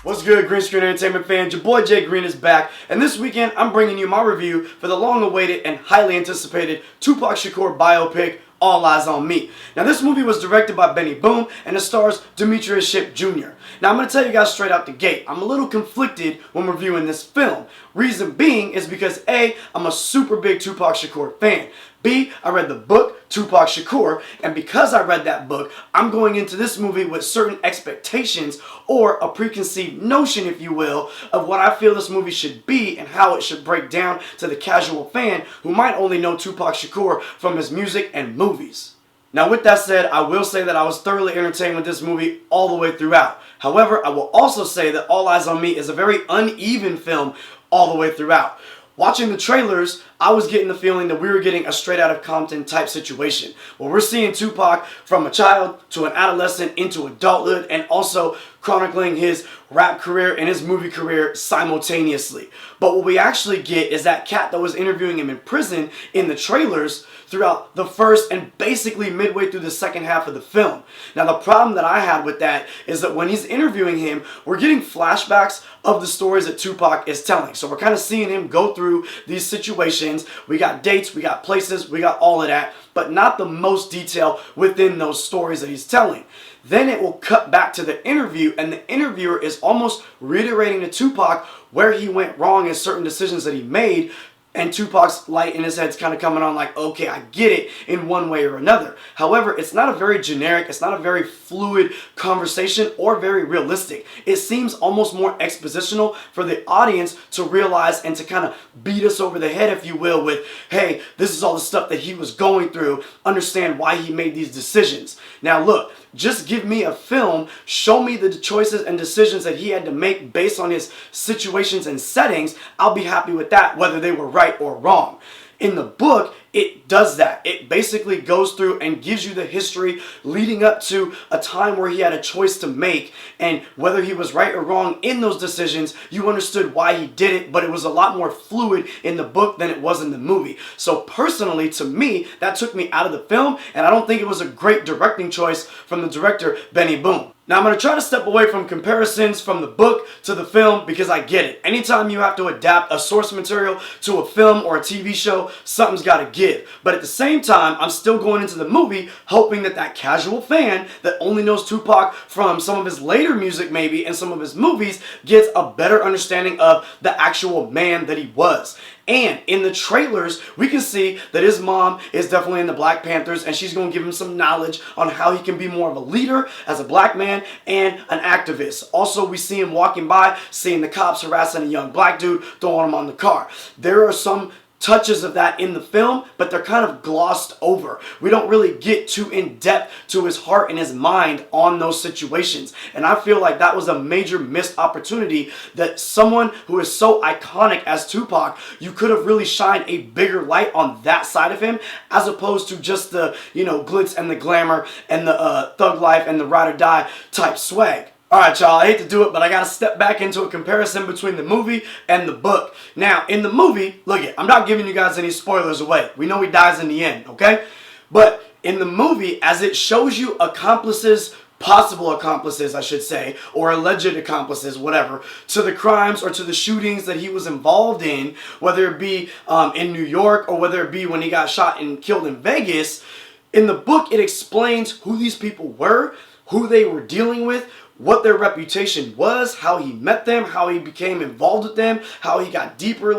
What's good, Green Screen Entertainment fans? Your boy Jay Green is back, and this weekend I'm bringing you my review for the long-awaited and highly anticipated Tupac Shakur biopic, All Eyez On Me. Now, this movie was directed by Benny Boom, and it stars Demetrius Shipp Jr. Now, I'm going to tell you guys straight out the gate, I'm a little conflicted when reviewing this film. Reason being is because A, I'm a super big Tupac Shakur fan. B, I read the book, Tupac Shakur, and because I read that book, I'm going into this movie with certain expectations or a preconceived notion, if you will, of what I feel this movie should be and how it should break down to the casual fan who might only know Tupac Shakur from his music and movies. Now, with that said, I will say that I was thoroughly entertained with this movie all the way throughout. However, I will also say that All Eyez On Me is a very uneven film all the way throughout. Watching the trailers, I was getting the feeling that we were getting a straight out of Compton type situation, where we're seeing Tupac from a child to an adolescent into adulthood, and also chronicling his rap career and his movie career simultaneously. But what we actually get is that cat that was interviewing him in prison in the trailers throughout the first and basically midway through the second half of the film. Now, the problem that I had with that is that when he's interviewing him, we're getting flashbacks of the stories that Tupac is telling. So we're kind of seeing him go through these situations. We got dates, we got places, we got all of that, but not the most detail within those stories that he's telling. Then it will cut back to the interview, and the interviewer is almost reiterating to Tupac where he went wrong in certain decisions that he made. And Tupac's light in his head's kind of coming on like, okay, I get it in one way or another. However, it's not a very generic, it's not a very fluid conversation or very realistic. It seems almost more expositional for the audience to realize and to kind of beat us over the head, if you will, with, hey, this is all the stuff that he was going through. Understand why he made these decisions. Now, look, just give me a film, show me the choices and decisions that he had to make based on his situations and settings. I'll be happy with that, whether they were right or wrong. In the book, it does that. It basically goes through and gives you the history leading up to a time where he had a choice to make, and whether he was right or wrong in those decisions, you understood why he did it, but it was a lot more fluid in the book than it was in the movie. So personally, to me, that took me out of the film, and I don't think it was a great directing choice from the director, Benny Boom. Now, I'm going to try to step away from comparisons from the book to the film because I get it. Anytime you have to adapt a source material to a film or a TV show, something's got to give. But at the same time, I'm still going into the movie hoping that that casual fan that only knows Tupac from some of his later music maybe and some of his movies gets a better understanding of the actual man that he was. And in the trailers, we can see that his mom is definitely in the Black Panthers, and she's going to give him some knowledge on how he can be more of a leader as a black man and an activist. Also, we see him walking by, seeing the cops harassing a young black dude, throwing him on the car. There are some touches of that in the film, but they're kind of glossed over. We don't really get too in depth to his heart and his mind on those situations. And I feel like that was a major missed opportunity, that someone who is so iconic as Tupac, you could have really shined a bigger light on that side of him, as opposed to just the, you know, glitz and the glamour and the thug life and the ride or die type swag. Alright, y'all, I hate to do it, but I gotta step back into a comparison between the movie and the book. Now, in the movie, look it, I'm not giving you guys any spoilers away. We know he dies in the end, okay? But in the movie, as it shows you accomplices, possible accomplices, I should say, or alleged accomplices, whatever, to the crimes or to the shootings that he was involved in, whether it be in New York or whether it be when he got shot and killed in Vegas, in the book, it explains who these people were, who they were dealing with, what their reputation was, how he met them, how he became involved with them, how he got deeper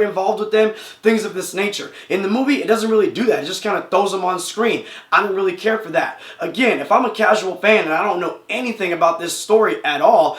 involved with them, things of this nature. In the movie, it doesn't really do that. It just kind of throws them on screen. I don't really care for that. Again, if I'm a casual fan and I don't know anything about this story at all,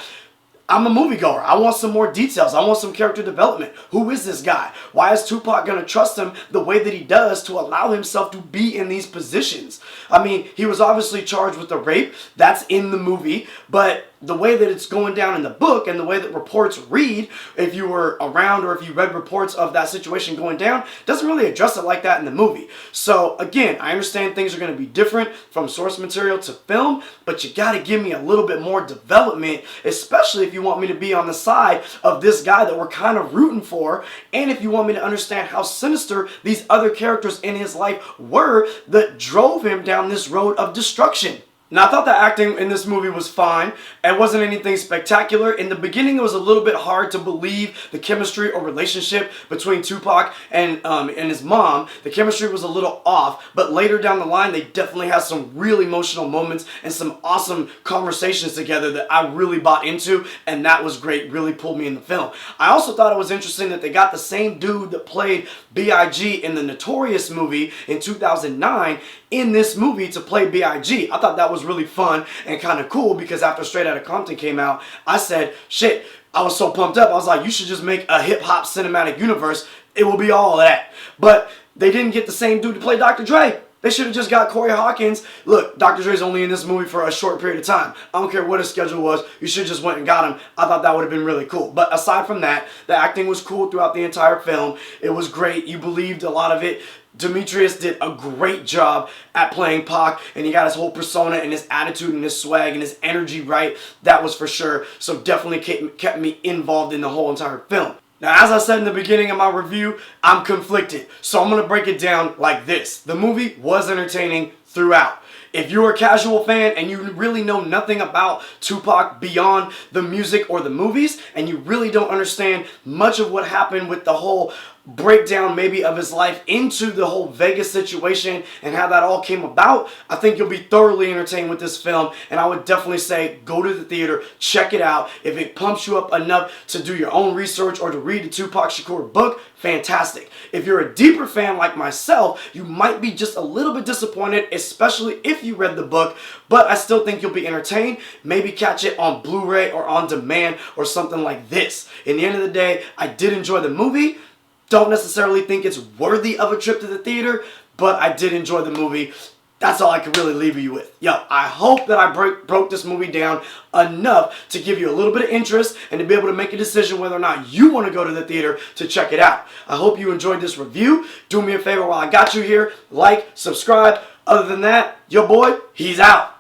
I'm a moviegoer. I want some more details. I want some character development. Who is this guy? Why is Tupac going to trust him the way that he does to allow himself to be in these positions? I mean, he was obviously charged with the rape. That's in the movie. But the way that it's going down in the book and the way that reports read, if you were around or if you read reports of that situation going down, doesn't really address it like that in the movie. So again, I understand things are going to be different from source material to film, but you got to give me a little bit more development, especially if you want me to be on the side of this guy that we're kind of rooting for, and if you want me to understand how sinister these other characters in his life were that drove him down this road of destruction. Now, I thought the acting in this movie was fine. It wasn't anything spectacular. In the beginning, it was a little bit hard to believe the chemistry or relationship between Tupac and his mom. The chemistry was a little off, but later down the line, they definitely had some really emotional moments and some awesome conversations together that I really bought into, and that was great. Really pulled me in the film. I also thought it was interesting that they got the same dude that played B.I.G. in the Notorious movie in 2009 in this movie to play B.I.G. I thought that was really fun and kind of cool, because after Straight Outta Compton came out, I said, shit, I was so pumped up. I was like, you should just make a hip-hop cinematic universe. It will be all of that. But they didn't get the same dude to play Dr. Dre. They should have just got Corey Hawkins. Look, Dr. Dre's only in this movie for a short period of time. I don't care what his schedule was. You should have just went and got him. I thought that would have been really cool. But aside from that, the acting was cool throughout the entire film. It was great. You believed a lot of it. Demetrius did a great job at playing Pac, and he got his whole persona and his attitude and his swag and his energy right. That was for sure. So definitely kept me involved in the whole entire film. Now, as I said in the beginning of my review, I'm conflicted. So I'm going to break it down like this. The movie was entertaining throughout. If you're a casual fan and you really know nothing about Tupac beyond the music or the movies, and you really don't understand much of what happened with the whole breakdown maybe of his life into the whole Vegas situation and how that all came about, I think you'll be thoroughly entertained with this film, and I would definitely say go to the theater, check it out. If it pumps you up enough to do your own research or to read the Tupac Shakur book, fantastic. If you're a deeper fan like myself, you might be just a little bit disappointed, especially if you read the book, but I still think you'll be entertained. Maybe catch it on Blu-ray or on demand or something like this. In the end of the day, I did enjoy the movie. Don't necessarily think it's worthy of a trip to the theater, but I did enjoy the movie. That's all I can really leave you with. Yo, I hope that I broke this movie down enough to give you a little bit of interest and to be able to make a decision whether or not you want to go to the theater to check it out. I hope you enjoyed this review. Do me a favor while I got you here. Like, subscribe. Other than that, your boy, he's out.